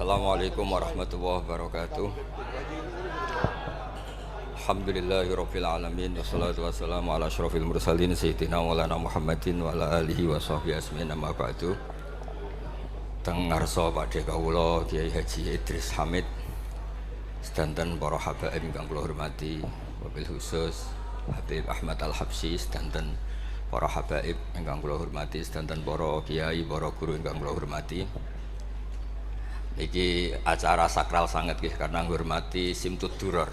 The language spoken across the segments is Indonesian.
Assalamualaikum warahmatullahi wabarakatuh. Alhamdulillahirabbil alamin wassalatu wassalamu ala asyrofil mursalin sayyidina maulana Muhammadin wa ala alihi wa sahbihi ajmain amma ba'du. Teng ngarsa Pakde kawula Kiai Haji Idris Hamid sedanten para habaib ingkang kula hormati, wabil khusus Habib Ahmad Al-Habsyi sedanten para habaib ingkang kula hormati, sedanten para kiai, para guru ingkang kula hormati. Iki acara sakral sangat nggih karena menghormati Simtud Duror.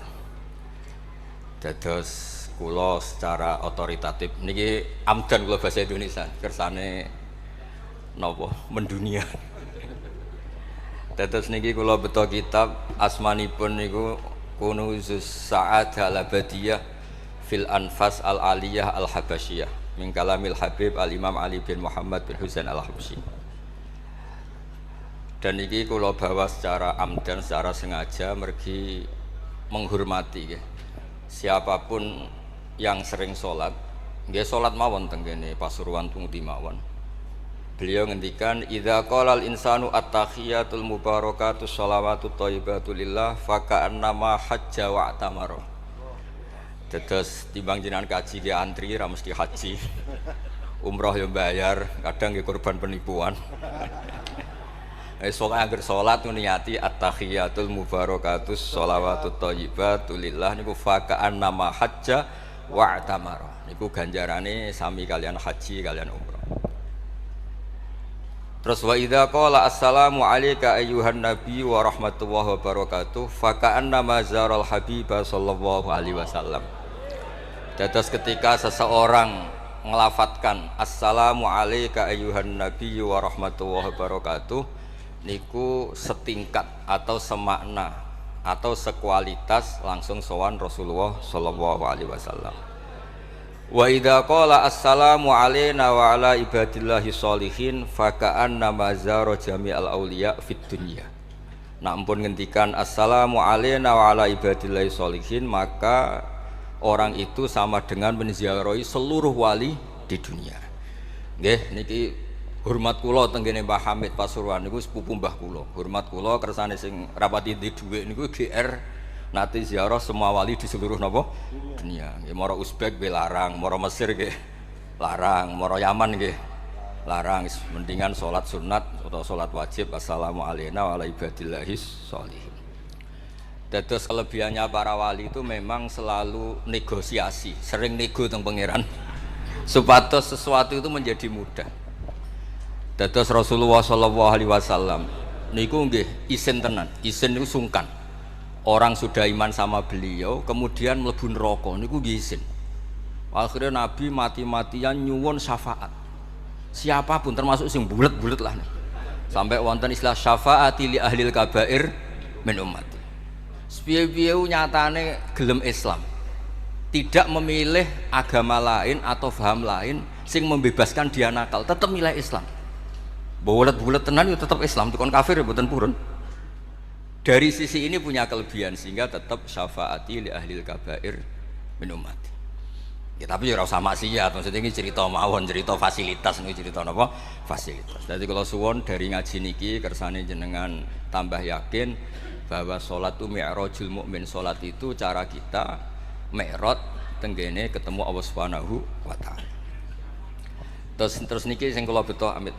Dados kula secara otoritatif niki amdan kula bahasa Indonesia kersane napa mendunia. Dados niki kula beto kitab asmanipun niku Kunuzus Sa'adah Al-Abadiyah fil Anfas Al-Aliyah Al-Habasyiyah min kalamil Habib Al-Imam Ali bin Muhammad bin Husain Al-Habsyi. Dan ini kalau bawa secara amdan, secara sengaja mergi menghormati ya. Siapapun yang sering sholat, nggih sholat mawon tenggene Pasuruan Tungti mawon. Beliau ngendikan idza qala al insanu at-tahiyatul mubarakatus sholawatut thayyibatu lillah fa ka'annama hajja wa atamara. Dados timbang jenengan kaji nggih antri ra mesti haji. Umroh yo bayar, kadang nggih korban penipuan. Soalnya agar sholat niati at-tahiyatul mubarakatus sholawatut thayyibatu lillah niku faka'an nama hajja wa atamara niku ganjarane sami kalian haji kalian umrah. Terus wa idza qala assalamu alayka ayyuhan nabi wa rahmatullahi wa barakatuh faka'an nama zaral habibah sallallahu alaihi wasallam. Dados ketika seseorang melafatkan assalamu alayka ayyuhan nabi wa rahmatullahi wa barakatuh niku setingkat atau semakna atau sekualitas langsung sowan Rasulullah sallallahu alaihi wasallam. Wa idza qala assalamu alaina wa ala ibadillahi sholihin fa ka'anna mazara jami'al auliya fid dunya. Nak ampun ngendikan assalamu alaina wa ala ibadillahi sholihin, maka orang itu sama dengan menziarahi seluruh wali di dunia. Nggih niki hormat kula tenggene Mbah Hamid Pasuruan niku sepupu mbah kula. Hormat kula kersane sing rapati di dhuwit niku GR nate ziarah semua wali di seluruh napa dunia. Nggih mara Uzbek nggih larang, mara Mesir nggih larang, mara Yaman nggih larang. Mendingan salat sunat atau salat wajib assalamu alayna wa ala ibadillahi sholihin. Dados kelebihannya para wali itu memang selalu negosiasi, sering nego teng pangeran supados sesuatu itu menjadi mudah. Dados Rasulullah sallallahu alaihi wasallam niku nggih isin tenan. Isin niku sungkan. Orang sudah iman sama beliau kemudian mlebu neraka niku nggih isin. Akhirnya Nabi mati-matian nyuwun syafaat. Siapapun termasuk sing bulet-bulet lah. Sampai wonten istilah syafaati li ahlil kabair min ummati. Piye-piye nyatane gelem Islam. Tidak memilih agama lain atau paham lain sing membebaskan dia nakal, tetap milih Islam. Bulet-bulet tenan itu tetap Islam, tukon kafir ya mboten purun. Dari sisi ini punya kelebihan sehingga tetap syafaati li ahlil kabair min ummati. Ya tapi ya ora usah maksiat, maksudnya ini cerita mawon, cerita fasilitas ini cerita napa? Fasilitas. Jadi kalau suwon dari ngaji niki kersane jenengan tambah yakin bahwa salat itu mi'rajul mukmin. Salat itu cara kita mi'raj tenggene ketemu Allah Subhanahu wa taala. Terus niki sing kula beto amit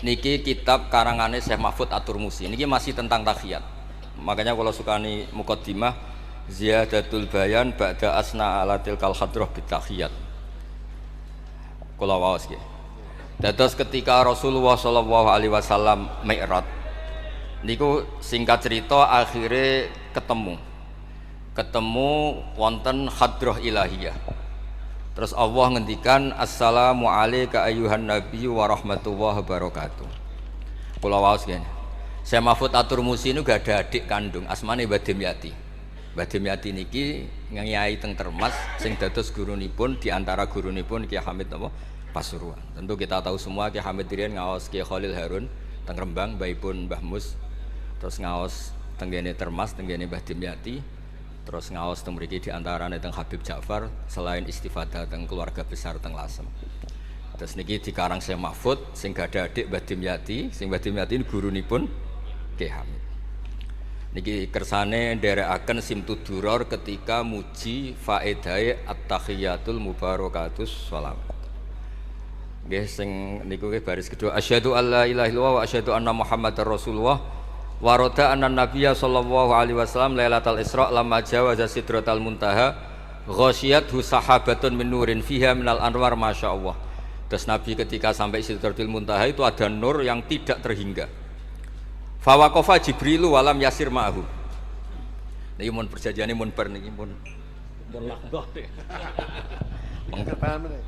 niki kitab karangane Syekh Mahfud At-Turmusi. Niki masih tentang tahiyat. Makanya kalau sukani muqaddimah ziyadatul bayan ba'da asna ala tilkal hadrah bitahiyat. Kula waos nggih. Dados ketika Rasulullah sallallahu alaihi wasallam mi'raj niku singkat cerita akhirnya ketemu wonten hadrah ilahiyah. Terus Allah ngendikan assalamu alayka ayyuhan nabi wa rahmatullahi wabarakatuh. Kula waos ngene. Syekh Mahfud At-Turmusi niku gak ada adik kandung asmane Mbah Dimyati. Mbah Dimyati niki nyai teng Termas sing dados gurunipun di antara gurunipun Ki Hamid napa Pasuruan. Tentu kita tahu semua Ki Hamid riyen ngaos Ki Khalil Harun teng Rembang, mbaipun Mbah Mus. Terus ngaos tenggene Termas tenggene Mbah Dimyati. Terus ngaos teng mriki di antarane teng Habib Ja'far selain istifadah teng keluarga besar teng Lasem. Terus niki dikarang Syekh Mahfud sing gadah adik Mbah Dimyati, sing Mbah Dimyati ini gurunipun Ki Hamid. Niki kersane nderekaken Simtud-Duror ketika muji faedahe at-tahiyatul mubarakatus sholawat. Nggih sing niku nggih baris kedua asyhadu alla ilaha illallah wa asyhadu anna muhammadar rasulullah wa rada anna nabiyya sallallahu alaihi wasallam lailatul isra lamma jawaza sidratal muntaha ghasyiyathu sahabatun min nurin fiha minal anwar masyaallah. Terus Nabi ketika sampai sidratul muntaha itu ada nur yang tidak terhingga. Fawaqafa Jibrilu walam yasir ma'ahu. Niki mun perjanjiane mun bar niki mun lahdoh.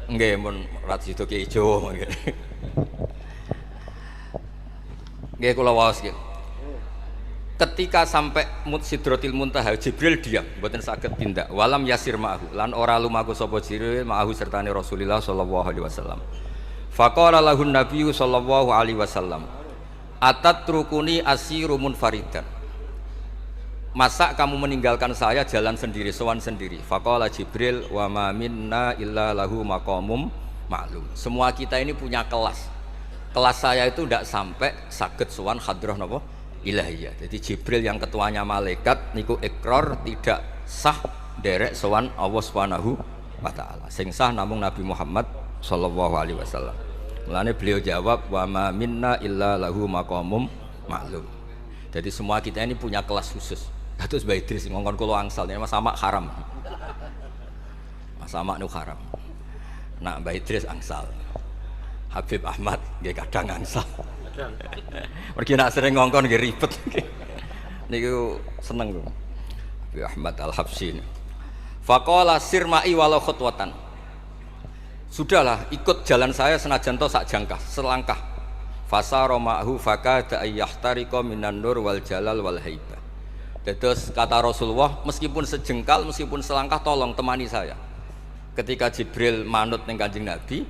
Nggih mun rat sido ki ijo nggih. Nggih kula waos nggih. Ketika sampai Sidratil Muntaha Jibril diam, mboten saged tindak. Walam yasir ma'ahu lan ora lumaku sapa Jibril ma'ahu sertane Rasulullah sallallahu alaihi wasallam. Faqala lahun nabiyyu sallallahu alaihi wasallam atatrukuni asiru munfaridan. Masa kamu meninggalkan saya jalan sendiri, sowan sendiri? Faqala Jibril wa ma minna illa lahu maqamum ma'lum. Semua kita ini punya kelas. Kelas saya itu tidak sampai saged sowan hadrah napa? Ilahiyah. Jadi Jibril yang ketuanya malaikat niku ikrar tidak sah derek sowan Allah Subhanahu wa taala. Sing sah namung Nabi Muhammad sallallahu alaihi wasallam. Mulane beliau jawab wa ma minna illa lahu maqamum ma'lum. Jadi semua kita ini punya kelas khusus. Terus Mbah Idris ngongkon kula angsal Mas Samak haram. Mas Samak nu haram. Nah Mbah Idris angsal. Habib Ahmad nggih kadang angsal. Mergi nak sering ngongkon nggih ribet. Niku seneng kok. Habib Ahmad Al-Habsyi. Faqala sirma'i walau khutwatan. Sudahlah, ikut jalan saya senajan to sak jangkah, selangkah. Fasara ma'hu fakada ayyahtariqa minan nur wal jalal wal haibah. Terus kata Rasulullah, meskipun sejengkal, meskipun selangkah tolong temani saya. Ketika Jibril manut ning Kanjeng Nabi,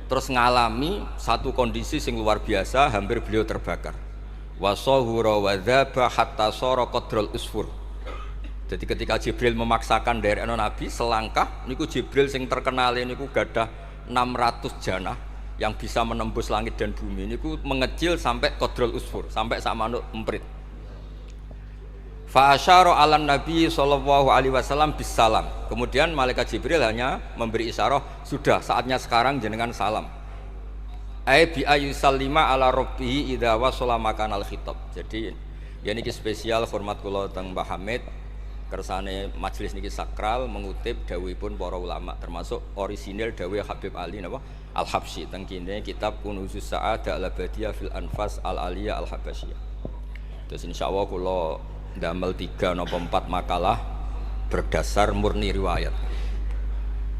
terus ngalami satu kondisi sing luar biasa, hampir beliau terbakar. Wasahura wa dzaba hatta sara qadrul usfur. Jadi ketika Jibril memaksakan dari Nabi selangkah, niku Jibril sing terkenal niku gadah 600 janah yang bisa menembus langit dan bumi. Niku mengecil sampai qadrul usfur, sampai sak manuk emprit. Fa asyara 'alan Nabi sallallahu alaihi wasallam bisalam. Kemudian malaikat Jibril hanya memberi isyarah, sudah saatnya sekarang jenengan salam. Ai bi ayyusallima ala rabbih idza wasala makanal khitab. Jadi ya niki spesial hormat kula teng Mbah Hamid. Kersane majelis niki sakral mengutip dawuhipun para ulama termasuk orisinil dawuh Habib Ali napa Al-Habsyi teng kene kitab Kunuzus Sa'adah Al-Abadiyah fil Anfas Al-Aliyah Al-Habasyiyah. Terus insyaallah kula ndamel 3 napa 4 makalah berdasar murni riwayat.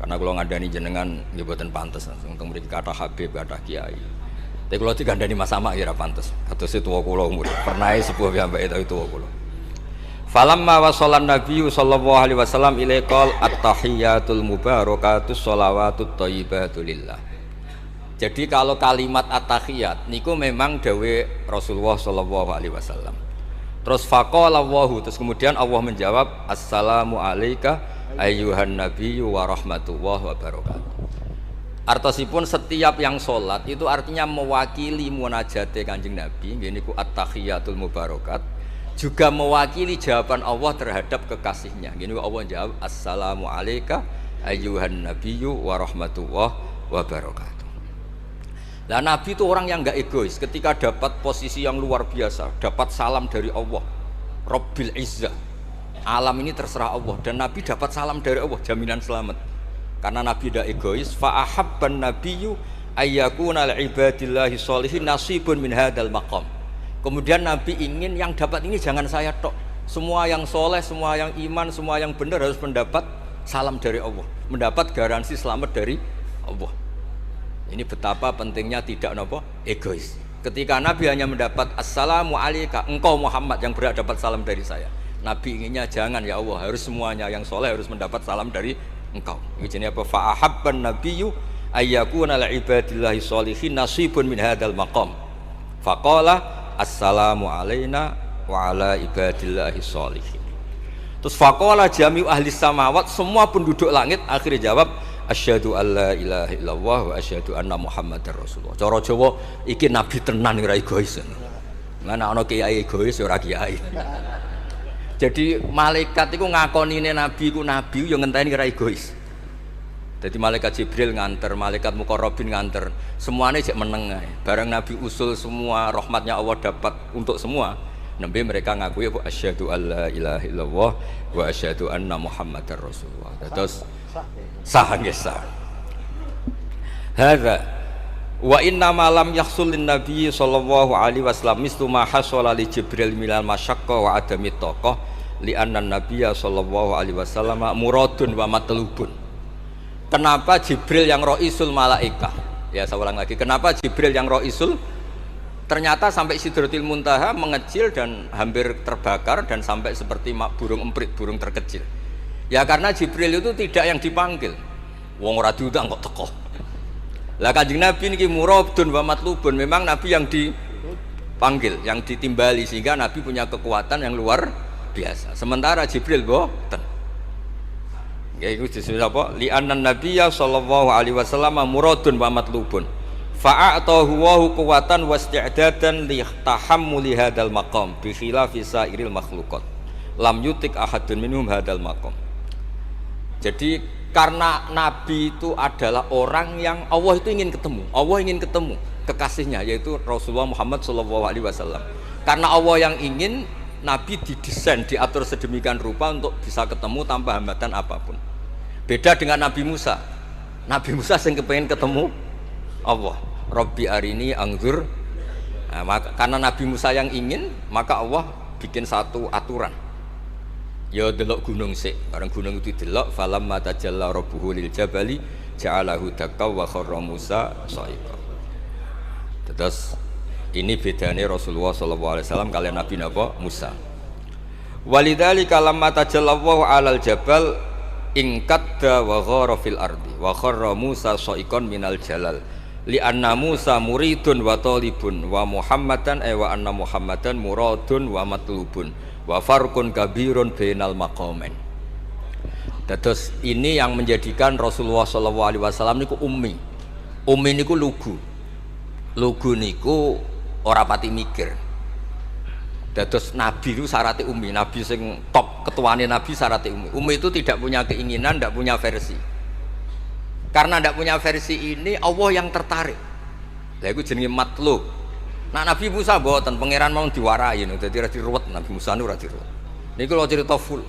Karena kula ngandani jenengan nggih boten pantes langsung teng mriki kata Habib kata Kiai. Tapi kula digandani Mas Samak ya ora pantes. Katose tuwa kula umur. Pernah sepuh piyambake tapi tuwa kula. Falamma wasallan Nabi sallallahu alaihi wasallam ilaikal at-tahiyatul mubarakatus sholawatut thayyibatu lillah. Jadi kalau kalimat at-tahiyat niku memang dawuh Rasulullah sallallahu alaihi wasallam. Terus faqala Allahu, terus kemudian Allah menjawab assalamu alayka ayyuhan nabiyyu wa rahmatullahi wa barakatuh. Artosipun setiap yang sholat itu artinya mewakili munajate Kanjeng Nabi, nggih niku at-tahiyatul mubarakat. Juga mewakili jawaban Allah terhadap kekasihnya. Gini Allah jawab assalamu alayka ayyuhan nabiyyu wa rahmatullahi wa barakatuh. Lah Nabi itu orang yang enggak egois. Ketika dapat posisi yang luar biasa, dapat salam dari Allah Rabbil Izzah, alam ini terserah Allah, dan Nabi dapat salam dari Allah, jaminan selamat. Karena Nabi tidak egois. Fa ahabban nabiyyu ayyakuna li ibadillahi sholihin nasibun min hadzal maqam. Kemudian Nabi ingin yang dapat ini jangan saya tok. Semua yang soleh, semua yang iman, semua yang benar harus mendapat salam dari Allah, mendapat garansi selamat dari Allah. Ini betapa pentingnya tidak nopo egois. Ketika Nabi hanya mendapat assalamu alayka, engkau Muhammad yang berhak dapat salam dari saya. Nabi inginnya jangan ya Allah, harus semuanya yang soleh harus mendapat salam dari engkau. Ini apa? Fa ahabban nabiyyu ayyakuna li ibadillahi sholihin nasibun min hadzal maqam. Faqala assalamu alayna wa ala ibadillahi sholihin. Terus faqala jami'u ahli samawat, semua penduduk langit akhirnya jawab asyhadu alla ilaha illallah wa asyhadu anna muhammadar rasulullah. Cara Jawa iki nabi tenan ora egois. Mana ana kiai egois ora kiai. Jadi malaikat iku ngakonine nabi iku nabi yo ngenteni ora egois. Jadi malaikat Jibril nganter, malaikat Muqarrabin nganter, semuanya cek meneng ae. Barang Nabi usul semua rahmatnya Allah dapat untuk semua. Nabi mereka ngakui ya asyhadu alla ilaha illallah wa asyhadu anna muhammadar rasulullah. Terus sah nggih sah. Hadza wa inna ma lam yahsul lin nabi sallallahu alaihi wasallam mislu ma hasala li Jibril minal masyaqqa wa adami taqah li anna nabiyya sallallahu alaihi wasallam muradun wa matlubun. Kenapa Jibril yang ro'isul malaikah? Ya saya ulang lagi. Kenapa Jibril yang ro'isul? Ternyata sampai Sidratil Muntaha mengecil dan hampir terbakar dan sampai seperti burung emprit, burung terkecil. Ya karena Jibril itu tidak yang dipanggil. Wong ora diundang kok teko. Lah Kanjeng Nabi niki muradun wa matlubun. Memang Nabi yang dipanggil, yang ditimbali sehingga Nabi punya kekuatan yang luar biasa. Sementara Jibril boten. Ya itu disebut apa? Li'annan nabiyya sallallahu alaihi wasallam muradun wa matlubun. Fa'atahu wa quwwatan wa isti'dadan li tahammuli hadzal maqam bi khilafi sairil makhluqat. Lam yutik ahadun minhum hadzal maqam. Jadi karena nabi itu adalah orang yang Allah itu ingin ketemu. Allah ingin ketemu kekasihnya yaitu Rasulullah Muhammad sallallahu alaihi wasallam. Karena Allah yang ingin, Nabi didesain, diatur sedemikian rupa untuk bisa ketemu tanpa hambatan apapun. Beda dengan Nabi Musa. Nabi Musa yang kepengen ketemu Allah. Rabbi arini angzur. Nah, karena Nabi Musa yang ingin, maka Allah bikin satu aturan. Ya delok gunung sik. Bareng gunung itu delok, falamma tajalla rabbuhu lil jabali ja'alahu dakka wa kharra Musa sa'iqa. Terus ini bedanya Rasulullah SAW kalian Nabi Musa. Walidzalika lamma tajallallahu 'alal jabal ingkadda wa ghara fil ardi wa kharra Musa sa'iqan minal jalal li anna Musa muridun wa talibun wa Muhammadan wa anna Muhammadan muradun wa matlubun wa farqun kabirun bainal maqamain. Terus ini yang menjadikan Rasulullah SAW niku ummi. Ummi niku lugu. Lugu niku ora pati mikir. Dados nabi itu syaratnya ummi, nabi sing top ketuane nabi syaratnya ummi. Ummi itu tidak punya keinginan, tidak punya versi. Karena tidak punya versi ini Allah yang tertarik. Lah iku jenenge matlub. Nah Nabi Musa mboten pangeran mau diwarai niku dadi ora diruwet Nabi Musa niku ora diruwet. Niku lho cerita full.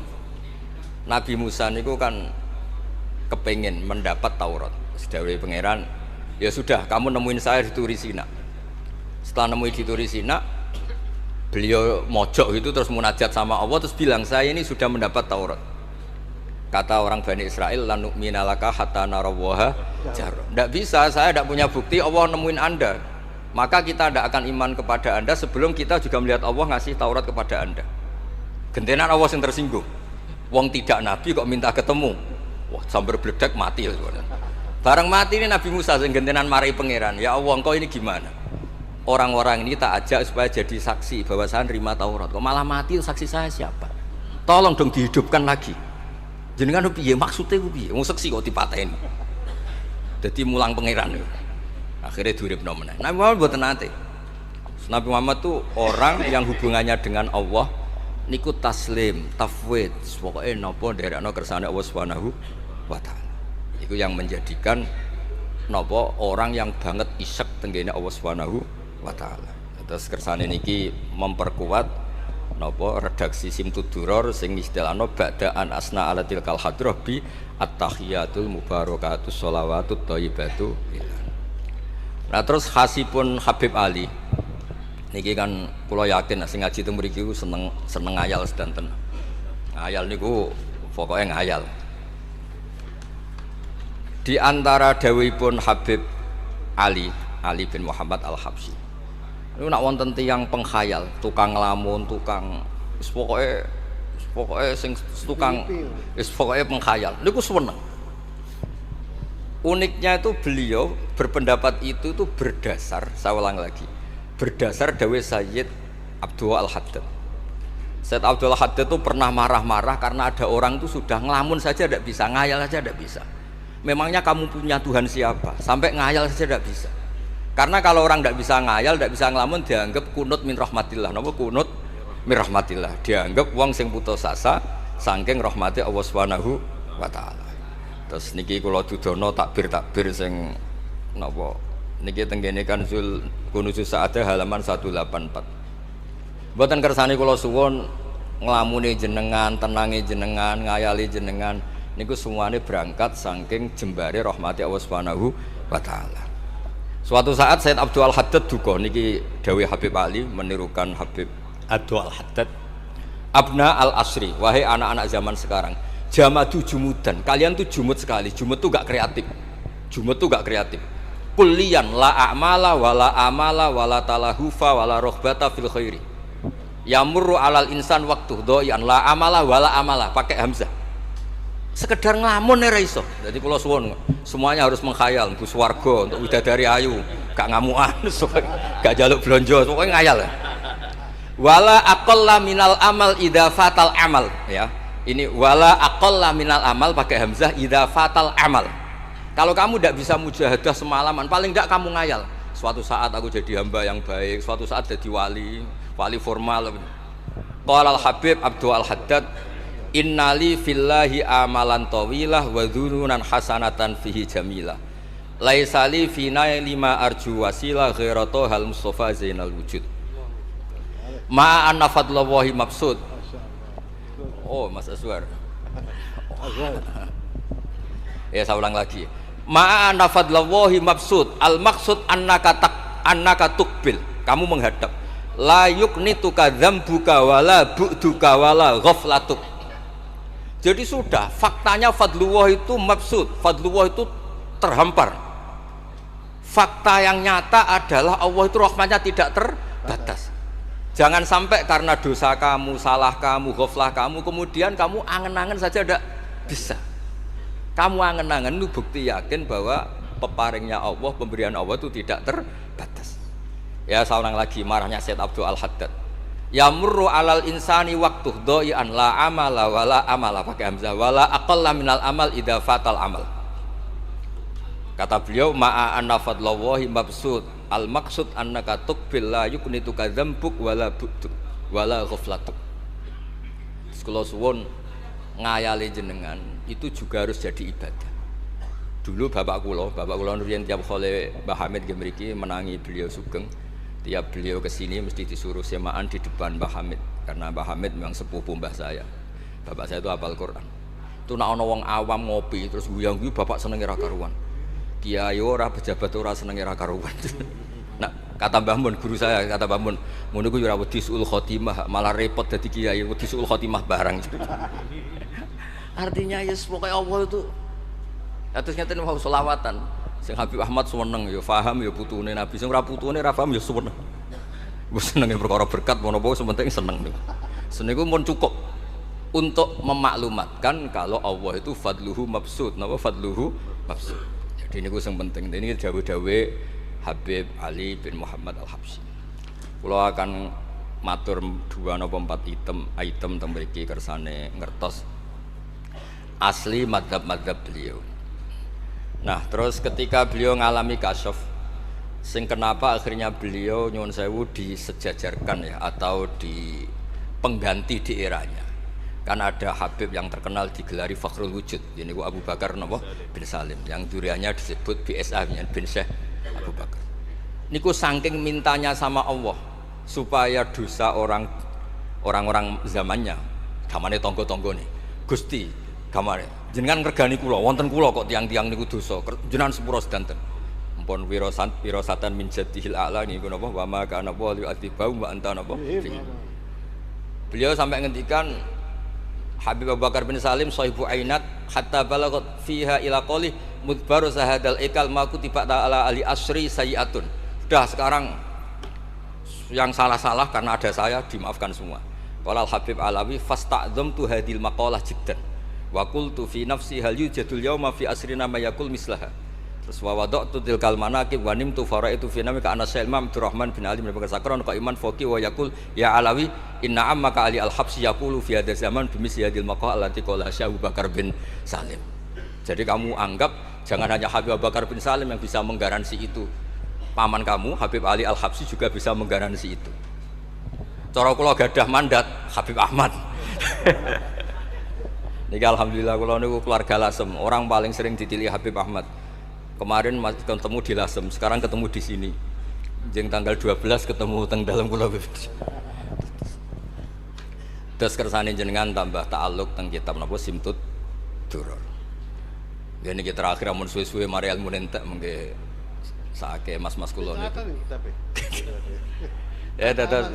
Nabi Musa niku kan kepengin mendapat Taurat. Sedawuhe pangeran, ya sudah kamu nemuin saya di Turi Sina. Setelah nemuin di Turi Sina, beliau mojok itu terus munajat sama Allah terus bilang saya ini sudah mendapat Taurat. Kata orang Bani Israel, lan nu'mina laka hatta narawaha jarra. Tidak bisa, saya tidak punya bukti Allah nemuin Anda. Maka kita tidak akan iman kepada Anda sebelum kita juga melihat Allah ngasih Taurat kepada Anda. Gentenan Allah yang tersinggung. Wong tidak nabi kok minta ketemu. Wah, sambar bledek mati ya. Bareng mati ini Nabi Musa yang gentenan marahi pangeran. Ya Allah, engkau ini gimana? Orang-orang ini tak ajak supaya jadi saksi bahwa saya nerima Taurat. Kok malah mati, saksi saya siapa? Tolong dong dihidupkan lagi. Jenengan piye maksudnya piye? Wong saksi kok dipateni. Dadi mulang pangeran. Akhirnya diuripno meneh. Nabi Muhammad mboten nate. Nabi Muhammad tuh orang yang hubungannya dengan Allah niku taslim, tafwid, pokoke napa nderekno kersane Allah Subhanahu wa taala. Iku yang menjadikan napa orang yang banget isek tenggene Allah Subhanahu wa taala. Terus kersane niki memperkuat napa redaksi Simtud Duror sing istilahno ba'daan asna ala tilkal hadrah bi at-tahiyatul mubarakatus sholawatut thayyibatu. Nah terus khasipun Habib Ali niki kan kula yakin sing ngaji teng mriki seneng ngayal sedanten. Ngayal niku pokoke ngayal. Di antara dawuhipun Habib Ali bin Muhammad Al-Habsyi. Niku nak wonten tiyang penghayal, tukang nglamun, tukang wis pokoke sing tukang wis pokoke penghayal. Niku seneng. Uniknya itu beliau berpendapat itu berdasar, saya ulang lagi, berdasar dawuh Sayyid Abdul Al-Haddad. Sayyid Abdul Al-Haddad itu pernah marah-marah karena ada orang itu sudah ngelamun saja tidak bisa, ngayal saja tidak bisa. Memangnya kamu punya Tuhan siapa? Sampai ngayal saja tidak bisa. Karena kalau orang tidak bisa ngayal, tidak bisa ngelamun, dianggap kunut min rahmatillah. Napa kunut min rahmatillah? Dianggap wong sing putus asa saking rahmati Allah Subhanahu wa taala. Terus niki kula dudono takbir sing napa niki teng kene kan Kunuzul Sa'adah halaman 184. Mboten kersane kula suwun nglamune jenengan, tenange jenengan, ngayali jenengan niku semuanya berangkat saking jembare rahmati Allah Subhanahu wa taala. Suatu saat Sayyid Abdul Al-Haddad duka niki dawuh Habib Ali menirukan Habib Abdul Al-Haddad. Abna al-asri, wahai anak-anak zaman sekarang, jamadu jumudan, kalian tuh jumud sekali. Jumud tuh gak kreatif. Jumud tuh gak kreatif. Kulliyan la a'mala wala amala wala talahufa wala rohbata fil khairi. Yamurru alal insan waktu doyan la amala wala amala pakai hamzah. Sekedar ngelamun ora iso. Jadi kula suwun semuanya harus menghayal Bu swarga untuk widadari ayu, gak ngamukan, gak jaluk blonjo, pokoknya ngayal. Wala aqalla minal amal idza fatal amal ya. Ini wala aqalla minal amal pakai hamzah idza fatal amal. Kalau kamu tidak bisa mujahadah semalaman, paling tidak kamu ngayal. Suatu saat aku jadi hamba yang baik, suatu saat jadi wali formal. Qala al-Habib Abdul Al-Haddad, innali fillahi amalan tawilah wa dhununan hasanatan fihi jamilah. Laisali fina lima arju wasilah ghairatu hal Mustafa Zainal Wujud. Ma anna fadlallahi mabsud. Oh, Mas Aswar. Ya, saya ulang lagi. Ma anna fadlallahi mabsud. Al maksud annaka tuqbil. Kamu menghadap. La yuknituka dzambuka wala bu'duka wala ghaflatuk. Jadi sudah, faktanya fadlullah itu mabsud, fadlullah itu terhampar. Fakta yang nyata adalah Allah itu rahmatnya tidak terbatas. Jangan sampai karena dosa kamu, salah kamu, ghaflah kamu, kemudian kamu angen-angen saja tidak bisa. Kamu angen-angen itu bukti yakin bahwa peparingnya Allah, pemberian Allah itu tidak terbatas. Ya, saya ulang lagi marahnya Sayyid Abdul Al-Haddad. Yamurru alal insani waktu doyan la amala wala amala pakai hamzah wala aqalla minal amal idza fatal amal. Kata beliau ma'a anna fadlallahi mabsud al maksud annaka tuqbil la yuknituka dzambuk wala bu'duk wala ghaflatuk. Kula suwun ngayali jenengan itu juga harus jadi ibadah. Dulu bapak kula riyen tiap kali Mbah Hamid nggih mriki menangi beliau sugeng. Tiap beliau kesini mesti disuruh semaan di depan Mbah Hamid karena Mbah Hamid memang sepupu mbah saya. Bapak saya itu hafal Quran. Itu nak ana wong awam ngopi terus guyang-guyu bapak senenge ra karuan. Kiai ora pejabat ora senenge ra karuan. Nah, kata Mbah Mun guru saya, kata Mbah Mun, ngono ku yo ora wedi suul khotimah, malah repot dadi kiai wedi suul khotimah barang. Artinya ya pokoke Allah itu atus ngeten mau selawatan. Sing Habib Ahmad seneng ya paham ya putune Nabi, sing ora putune ora paham ya seneng. Wis senenge perkara berkat menapa sementing seneng niku. Seniku mun cukup untuk memaklumatkan kalau Allah itu fadluhu mabsud, napa fadluhu mabsud. Jadi niku sing penting. Ini dawuh-dawuh Habib Ali bin Muhammad Al-Habsyi. Kula akan matur 2 napa 4 item teng mriki kersane ngertos asli madzhab-madzhab beliau. Nah, terus ketika beliau ngalami kasyaf, sing kenapa akhirnya beliau nyuwun sewu disejajarkan ya atau di pengganti di eranya. Kan ada Habib yang terkenal digelari Fakhrul Wujud, ini Abu Bakar bin Salim, yang duriannya disebut BSA bin Syekh Abu Bakar. Niku saking mintanya sama Allah supaya dosa orang-orang zamannya, gamane tonggo-tonggo nih, Gusti, gamane jenengan ngregani kula, wonten kula kok tiang-tiang niku dosa, jenengan sepura sedanten. Mumpun wirosatan min jadihil a'la niku napa wa ma kana wali atibau wa anta napa. Beliau sampai ngendikan Habib Abu Bakar bin Salim sahibu ainat hatta balagot fiha ila qoli mudbaru sahadal ikal ma kutiba ta'ala ali asri sayiatun. Sudah sekarang yang salah-salah karena ada saya dimaafkan semua. Qala Habib Alawi fasta'dzamtu hadil maqalah jiddan wa qultu fi nafsi hal yujadul yauma fi asrina ma yaqul mislaha. Terus wa wada'tu tilkal manaqib wa nimtu faraitu fi namika ana Imam Abdurrahman bin Ali bin Bakar Sakron ka iman faqi wa yaqul ya Alawi inna ammaka Ali al-Habsyi yaqulu fi hadha zaman bimisli hadil maqal allati qala Syekh Abu Bakar bin Salim. Jadi kamu anggap Jangan hanya Habib Abu Bakar bin Salim yang bisa menggaransi itu. Paman kamu Habib Ali Al-Habsyi juga bisa menggaransi itu. Cara kula gadah mandat Habib Ahmad. Niki alhamdulillah kula niku keluarga Lasem, orang paling sering ditilih Habib Ahmad. Kemarin ketemu di Lasem, sekarang ketemu di sini. Jeng tanggal 12 ketemu teng dalam kula. Terus kersane jenengan tambah ta'alluq teng kitab napa Simtud Duror. Ya niki terakhir amun suwe-suwe mari ilmu entek mengke saake mas-mas kula niku. Ya dados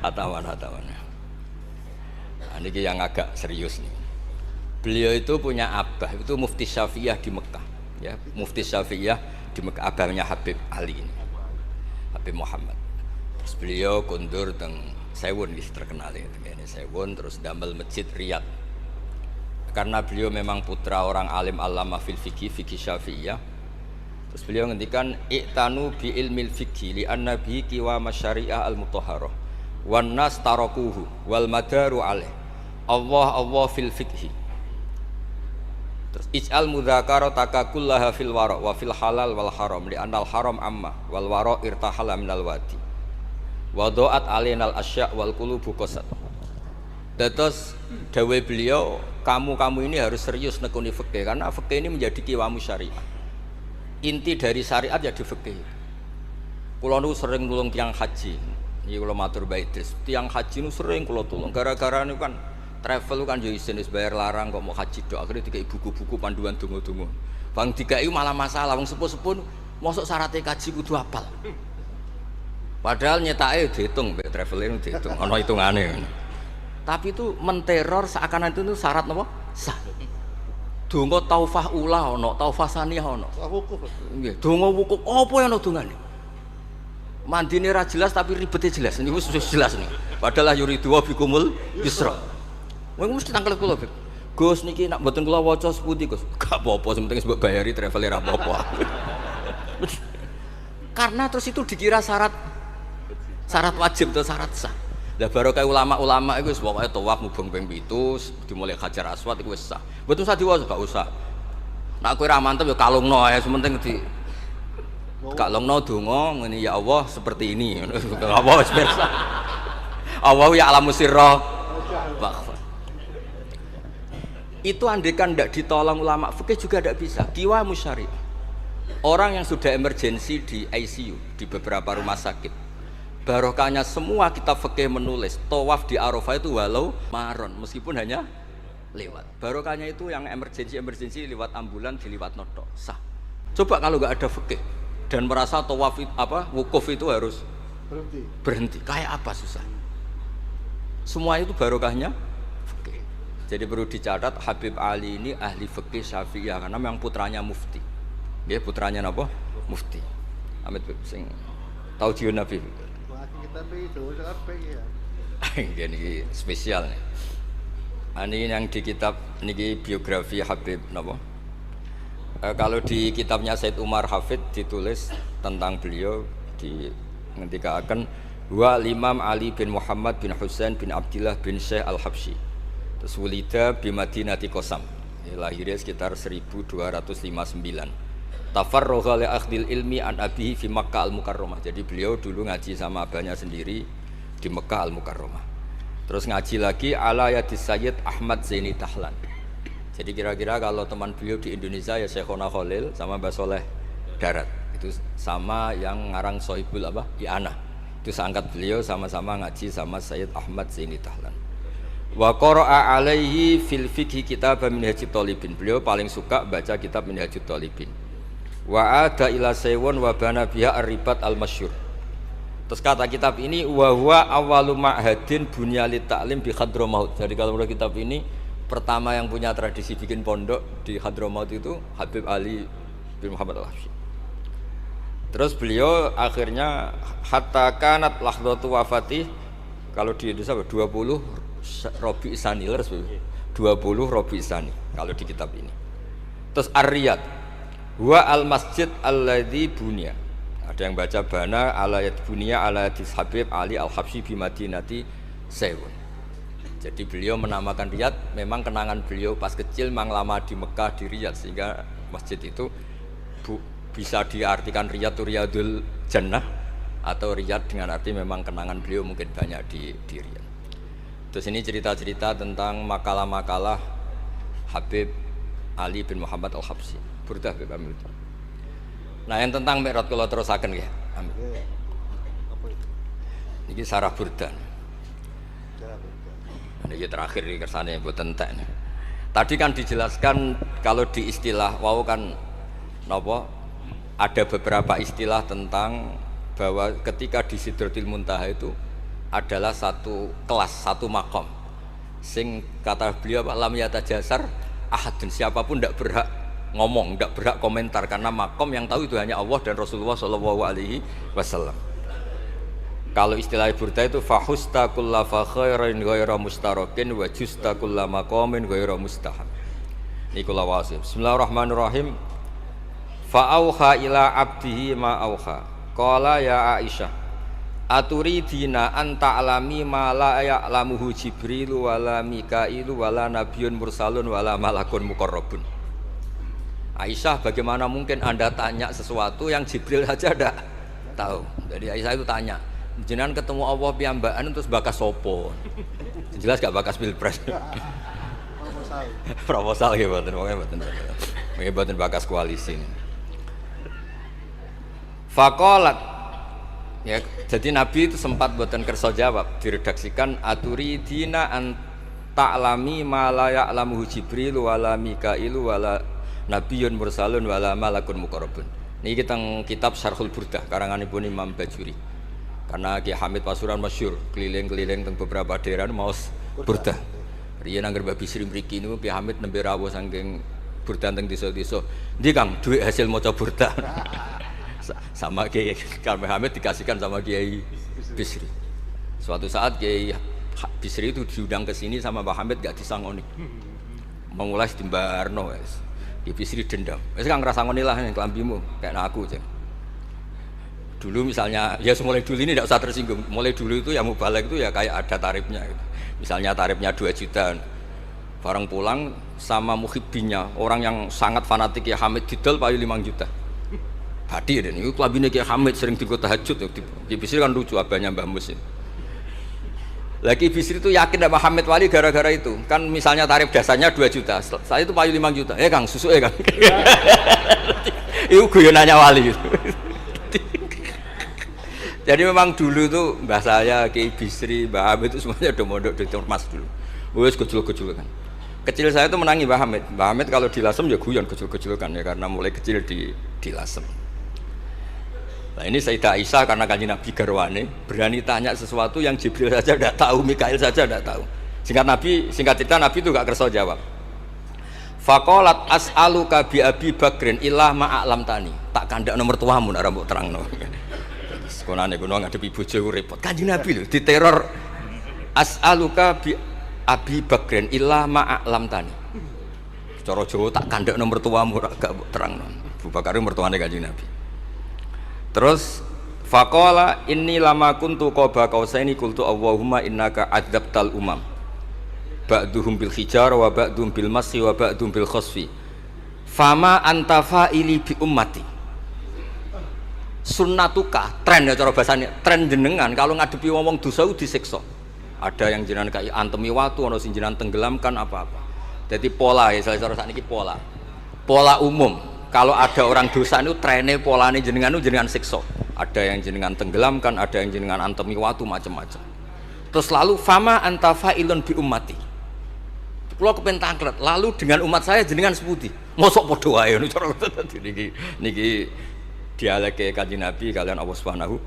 hatawan. Nah, niki yang agak serius nih. Beliau itu punya abah, itu Mufti Syafi'iyah di Mekah, ya, Mufti Syafi'iyah di Mekah, abahnya Habib Ali ini, Habib Muhammad. Terus beliau kundur teng Sewun terkenal ini Sewun, terus damel masjid Riyadh. Karena beliau memang putra orang alim alama fil fikih Syafi'iyah. Terus beliau ngendikan iktanu bi ilmil fikhi li anna bi qiwa masyari'ah al mutahharah wan nas tarakuhu wal madaru alaih Allah fil fikhi. Terus ij'al mudzakarata kullaha fil wara wa fil halal wal haram li anal haram amma wal wara irtahala minal wadi wa do'at alainal asya' wal qulubu qasad. Terus dawuh beliau, kamu ini harus serius nekuni fikih karena fikih ini menjadi qiwamu syariah. Inti dari syariat ya di fikih. Kula nu sering nulung tiang haji. Iki kula matur bae Idris. Tiang haji nu sering kula tulung. Gara-gara niku kan travel kan yo isin wis bayar larang kok mau haji tok. Akhire dikai buku-buku panduan donga-donga. Bang dikai malah masalah wong sepuh-sepuh mosok syaratnya kaji kudu hafal. Padahal nyetake diitung mbek traveler diitung. Ana hitungane. Tapi itu menteror seakan itu syarat napa? Sah. Donga taufah ula ana, taufah saniyah ana. Wukuf. Nggih, donga wukuf apa yang ana dongane? Mandine ra jelas tapi ribete jelas. Niku wis jelas nih. Padahal yuridu wa bikumul yusra. Wong mesti tangkel kula, Beb. Gus niki nak mboten kula waca sepundi, Gus? Gak apa-apa, sing penting mbok bayari traveler apa-apa. Karena terus itu dikira syarat wajib atau syarat sah. Lah baru kayak ulama-ulama itu pokoknya tawaf mubeng ping 7 dimulai Hajar Aswad itu wis sah. Mboten usah diwaca, gak usah. Nek kowe ra mantep ya kalungno ae, sementing di kalungno donga ngene ya Allah seperti ini. Apa wis pirsa. Allah ya alamu sirra. Itu andekan ndak ditolong ulama fikih juga ndak bisa. Qiwa musyari. Orang yang sudah emergensi di ICU di beberapa rumah sakit. Barokahnya semua kitab fikih menulis tawaf di Arafah itu walau maron meskipun hanya lewat. Barokahnya itu yang emergensi lewat ambulan diliwat notok sah. Coba kalau nggak ada fikih dan merasa tawaf wukuf itu harus berhenti. Kayak apa susah? Semua itu barokahnya fikih. Jadi perlu dicatat Habib Ali ini ahli fikih Syafi'iyah karena memang putranya mufti. Dia putranya apa? Mufti. Amit sing tahu jiun Nabi. Tapi itu sampai ya. Ini spesial nih. Ini yang di kitab niki biografi Habib napa? Kalau di kitabnya Said Umar Hafid ditulis tentang beliau di ngendikaken wa Imam Ali bin Muhammad bin Husain bin Abdillah bin Syekh Al-Habsyi. Terus wulida bi Madinati Qasam. Lahirnya sekitar 1259. Tafarrugha li akhdil ilmi an abihi fi Makkah al-Mukarramah. Jadi beliau dulu ngaji sama abahnya sendiri di Mekah al-Mukarramah. Terus ngaji lagi ala yadis Sayyid Ahmad Zaini Dahlan. Jadi kira-kira kalau teman beliau di Indonesia ya Syekhona Khalil sama Mbah Soleh Darat. Itu sama yang ngarang Sohibul I'anah. Itu seangkat beliau sama-sama ngaji sama Sayyid Ahmad Zaini Dahlan. Wa qara'a alaihi fil fiqhi kitab Minhajut Thalibin. Beliau paling suka baca kitab Minhajut Thalibin. Wa ada ila Sewon wa bana biha ar-ribat al-masyhur. Terus kata kitab ini wa huwa awwalu ma'hadin bunya li ta'lim bi Hadramaut. Jadi kalau menurut kitab ini pertama yang punya tradisi bikin pondok di Hadramaut itu Habib Ali bin Muhammad Al-Habsyi. Terus beliau akhirnya hatta kanat lahdatu wafati, kalau di Indonesia 20 Rabi Isani, 20 Rabi Isani kalau di kitab ini. Terus Ar-Riyad wa al-masjid alladzi bunya. Ada yang baca bana alayat bunya ala Habib Ali Al-Habsyi bi Madinati Sewun. Jadi beliau menamakan Riyadh memang kenangan beliau pas kecil memang lama di Mekah di Riyadh sehingga masjid itu bisa diartikan riyad itu riyadul jannah atau riyad dengan arti memang kenangan beliau mungkin banyak di Riyadh. Terus ini cerita-cerita tentang makalah-makalah Habib Ali bin Muhammad Al-Habsyi. Burdah Habib Amil. Nah yang tentang Mi'raj kalau terusaken ya. Amin. Apa itu? Ini sarah burdah. Cara berdoa. Ini terakhir di kersane mboten entek. Tadi kan dijelaskan kalau di istilah wau kan napa ada beberapa istilah tentang bahwa ketika di Sidratul Muntaha itu adalah satu kelas, satu makom. Sing kata beliau lam yatajasar ahadun, siapapun tidak berhak ngomong, tidak berhak komentar karena makom yang tahu itu hanya Allah dan Rasulullah SAW. Kalau istilah burda itu fahusta kulla fakhairin ghaira mustarakin wa justa kulla maqamin ghaira mustahab. Niku lawasih. Bismillahirrahmanirrahim. Fa'auha ila abdihi ma auha. Qala ya Aisyah, aturidina an ta'lami ma la ya'lamuhu Jibril wala Mikailu wala nabiyyun mursalun wala malakun muqarrabun. Aisyah, bagaimana mungkin Anda tanya sesuatu yang Jibril saja tidak tahu? Jadi Aisyah itu tanya, jenengan ketemu Allah piyambakan terus bakas sopo? Jelas gak bakas pilpres? Proposal. Proposal ya mboten bakas koalisi. Faqalat ya, jadi Nabi itu sempat mboten kersa jawab, diredaksikan aturidina an ta'lami ma la ya'lamuhu Jibril wala Mikailu wala nabiyyun mursalun wala malakun muqarrabun. Niki teng kitab Syarhul Burdah karanganipun Imam Bajuri. Karena Ki Hamid Pasuruan masyhur keliling-keliling teng beberapa daerah maos burdah. Riyen angger Mbah Bisri mriki niku Ki Hamid nembe rawuh saking burdah teng desa-desa. Ndi Kang duit hasil maca burdah. Sama Kiai Kamil Hamid dikasihkan sama Kiai Bisri. Suatu saat Kiai Bisri itu diundang ke sini sama Mbah Hamid gak disangoni. Memulai di Mbarno wis. Kiai Bisri dendam. Wis Kang ngrasangoni lah ning klambimu kayak aku aja. Dulu misalnya ya mulai dulu ini tidak usah tersinggung. Mulai dulu itu yang mubalek itu ya kayak ada tarifnya gitu. Misalnya tarifnya 2 juta. Barang pulang sama muhibbinya, orang yang sangat fanatik Kiai Hamid didol payu 5 juta. Hadir dan itu kelabine Kiai Hamid sering digo tahajud. Ki Bisri kan lucu abahnya Mbah Mus. Lagi Bisri itu yakin sama Hamid Wali gara-gara itu. Kan misalnya tarif dasarnya 2 juta. Saya itu payu 5 juta. Kang, susu Kang. Itu guyonannya Wali gitu. Jadi memang dulu itu mbah saya, Kiai Bisri, Mbah Hamid itu semuanya udah mondok di Ormas dulu. Wes kecil-kecil kan. Kecil saya itu menangi Mbah Hamid. Mbah Hamid kalau dilasem ya guyon kecil-kecil kan ya karena mulai kecil dilasem. Nah ini Sayyidah Aisyah karena Kanjeng Nabi garwane berani tanya sesuatu yang Jibril saja tidak tahu, Mikail saja tidak tahu. Singkat cerita Nabi itu gak kersa jawab. Faqalat as'aluka bi Abi Bakrin illah ma'alam tani. Tak kandak nomor tuamu nak rambut terangno. Sekonane kuno ngadepi bojo repot. Kanjeng Nabi lho diteror as'aluka bi Abi Bakrin illah ma'alam tani. Cara Jawa tak kandak nomor tuamu gak terangno. Abu Bakar mertuane Kanjeng Nabi. Terus faqala inni lama kuntu qaba qausaini qultu Allahumma innaka adzabtal umam ba'duhum bil hijar wa ba'duhum bil masyi wa ba'duhum bil khasfi fama anta fa'ili bi ummati sunnatuka tren ya cara bahasane tren jenengan kalau ngadepi wong dosa disiksa ada yang jenengan kaya antemi watu ana sing jenengan tenggelamkan apa-apa jadi pola ya cara sakniki pola umum. Kalau ada orang dosa itu trennya polanya jenengan itu jenengan siksa. Ada yang jenengan tenggelamkan, ada yang jenengan antemi watu macam-macam. Terus lalu fama anta fa'ilun bi ummati. Kula kepen tanglet, lalu dengan umat saya jenengan seputi. Mosok padha wae ngono cara niki dialeke Kanjeng Nabi kalian Allah Subhanahu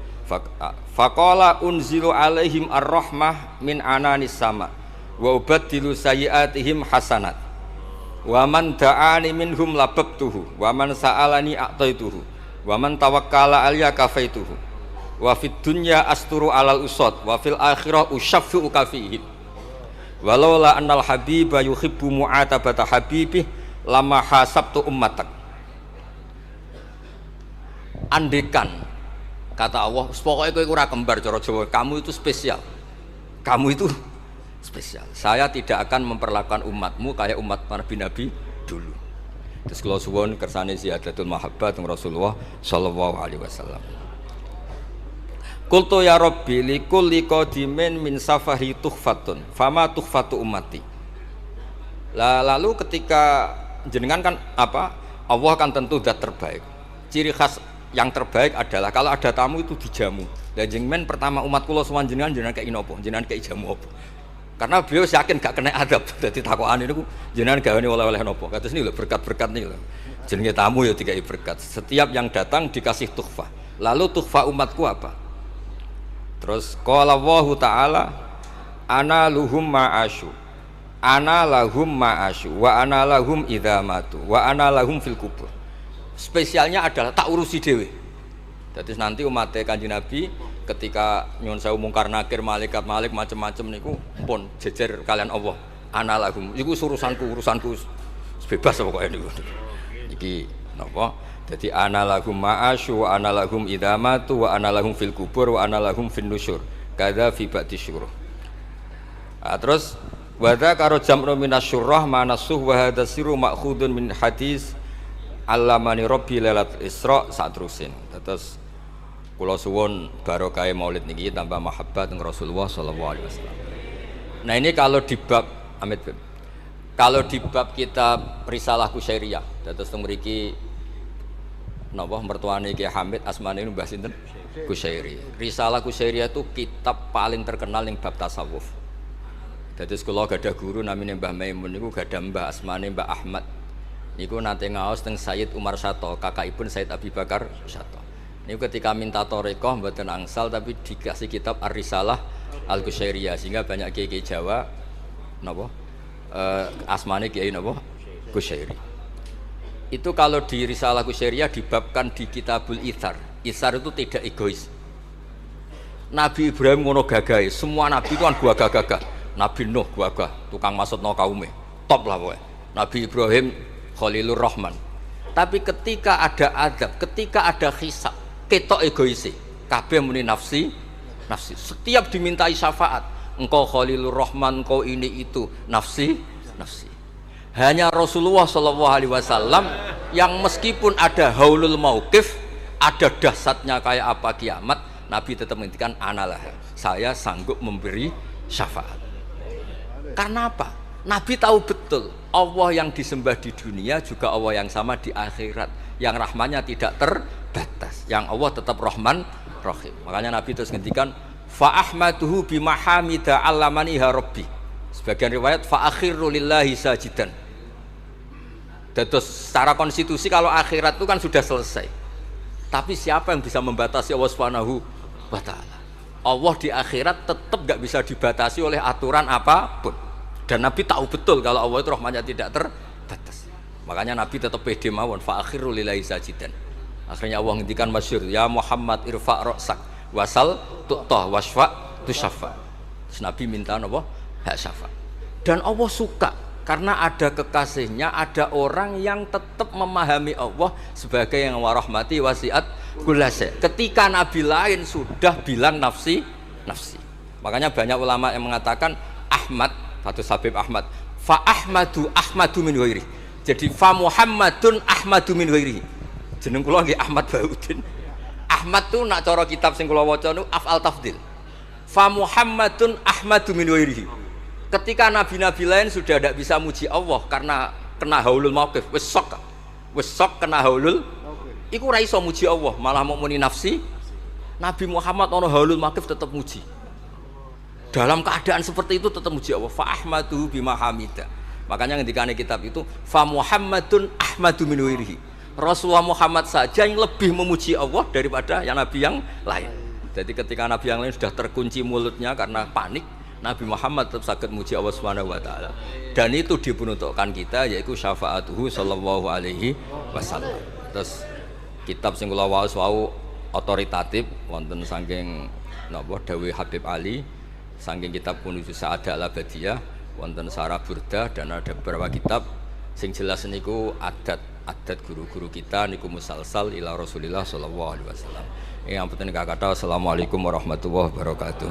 faqala unzilu alaihim ar-rahmah min ananis sama wa ubaddilu sayyi'atihim hasanat. Wa man da'ani minhum lababtuhu wa man sa'alani a'taituhu wa man tawakkala alayya kafaituhu wa fid dunya asturu alal usad wa fil akhirah usyaffi'u kafihim walaula annal habiba yuhibbu mu'atabata habibih lama hasabtu ummatak. Andekan kata Allah pokoknya kowe ora kembar cara Jawa, kamu itu spesial, kamu itu spesial. Saya tidak akan memperlakukan umatmu kayak umat Nabi-Nabi dulu. Terus kula suwun kersane ziyadatul mahabbah teng Rasulullah sallallahu alaihi wasallam. Qultu ya Rabbi likulli qadimin min safari tuhfatun fama tuhfatu ummati. Lalu ketika jenengan kan apa? Allah kan tentu zat terbaik. Ciri khas yang terbaik adalah kalau ada tamu itu dijamu. Dan jenengan pertama umat kula sowan jenengan kei napa? Jenengan kei jamu apa? Karena beliau yakin gak kena adab. Dadi takokane niku jenengan gawe oleh-oleh napa? Kados niku lho berkat-berkat niku lho. Jenenge tamu ya dikai berkat. Setiap yang datang dikasih tuhfah. Lalu tuhfah umatku apa? Terus qala Allahu taala ana luhum ma'asyu. Ana lahum ma'asyu wa ana lahum idza matu wa ana lahum fil kubur. Spesialnya adalah tak urusi dhewe. Dadi nanti umat Kanjeng Nabi ketika nyuwun sewu mungkar nakir malaikat malik macam-macam niku pun jejer kalian Allah. Ana lahum iku urusanku bebas pokoke niku. Iki napa? Dadi ana lahum ma'asyu wa ana lahum idza matu wa ana lahum fil kubur wa ana lahum fin nusyur. Kadza fi ba'di syuruh. Terus wadza karo jam'u minasyurrah manasuh wa hadza sirru ma'khudun min hadis allamani rabbi lailatul isra satrusin. Terus kula suwun barokah maulid niki tambah mahabbah teng Rasulullah sallallahu alaihi wasallam. Nah ini kalau di bab Amit Beb. Kalau di bab kitab Risalah Kusyairiyah, terus teng mriki napa mertuane Ki Hamid asmane Mbah sinten? Kusyairi. Risalah Kusyairiyah itu kitab paling terkenal ning bab tasawuf. Dadi kula gadah guru namine Mbah Maimun niku gadah Mbah asmane Mbah Ahmad. Niku nate ngaos teng Sayyid Umar Sato, kakakipun Sayyid Abi Bakar Sato. Niku ketika minta thariqah mboten angsal tapi dikasih kitab Ar-Risalah Al-Kusyairiyah sehingga banyak kiai Jawa napa asmane kiai napa Kusyairi. Itu kalau di Risalah Kusyairiyah dibabkan di Kitabul Itsar. Itsar itu tidak egois. Nabi Ibrahim ngono gagahe, semua nabi itu kan gagah-gagah. Nabi Nuh gagah, tukang maksudno kaume. Top lah pokoknya. Nabi Ibrahim Khalilur Rahman. Tapi ketika ada adab, ketika ada hisab, ketok egoise. Kabeh muni nafsi. Setiap dimintai syafaat, engkau Khalilur Rahman, engkau ini itu, nafsi. Hanya Rasulullah SAW yang meskipun ada haulul mauqif, ada dahsyatnya kayak apa kiamat, Nabi tetap menghentikan analah. Saya sanggup memberi syafaat. Karena apa? Nabi tahu betul Allah yang disembah di dunia juga Allah yang sama di akhirat, yang rahmannya tidak terbatas, yang Allah tetap Rahman Rahim. Makanya Nabi terus ngendikan fa ahmaduhu bi mahamida allamani ha rabbi. Sebagian riwayat fa akhiru lillahi sajidan. Terus secara konstitusi kalau akhirat itu kan sudah selesai. Tapi siapa yang bisa membatasi Allah Subhanahu wa taala? Allah di akhirat tetap gak bisa dibatasi oleh aturan apapun. Dan Nabi tahu betul kalau Allah itu rahmatnya tidak terbatas. Makanya Nabi tetap pede mawon fa akhiru lillahi sajidan. Akhirnya Allah ngendikan masyhur, ya Muhammad irfa' ra'sak wasal tu'tah wasfa' tusaffa. Terus Nabi minta napa? Hak syafaat. Dan Allah suka karena ada kekasihnya, ada orang yang tetap memahami Allah sebagai yang warahmati wasiat kullase. Ketika Nabi lain sudah bilang nafsi. Makanya banyak ulama yang mengatakan Ahmad, Fathus Habib Ahmad, fa Ahmadu min ghairi. Jadi fa Muhammadun Ahmadu min ghairi. Jeneng kula nggih Ahmad Baudin. Ahmad tuh nak cara kitab sing kula waca niku af'al tafdil. Fa Muhammadun Ahmadu min ghairi. Ketika nabi-nabi lain sudah tidak bisa muji Allah karena kena haulul mauqif, wis sok kena haulul, iku ora iso muji Allah, malah mau muni nafsi. Nabi Muhammad ono haulul mauqif tetap muji. Dalam keadaan seperti itu tetap muji Allah. Fa ahmadu bima hamida. Makanya ngendikane kitab itu fa Muhammadun Ahmadu min ghairihi. Rasulullah Muhammad saja yang lebih memuji Allah daripada yang nabi yang lain. Jadi ketika nabi yang lain sudah terkunci mulutnya karena panik, Nabi Muhammad tetap sakit muji Allah Subhanahu wa taala. Dan itu diperuntukkan kita yaitu syafaatuhu sallallahu alaihi wasallam. Terus kitab sing kula waos wau otoritatif wonten saking napa dawuh Habib Ali, saking kitab Kunuz Sa'adah Al-Abadiyah, wonten Sarah Burdah dan ada beberapa kitab sing jelas niku adat guru-guru kita niku musalsal ila Rasulillah sallallahu alaihi wasallam. Yang penting kata assalamualaikum warahmatullahi wabarakatuh.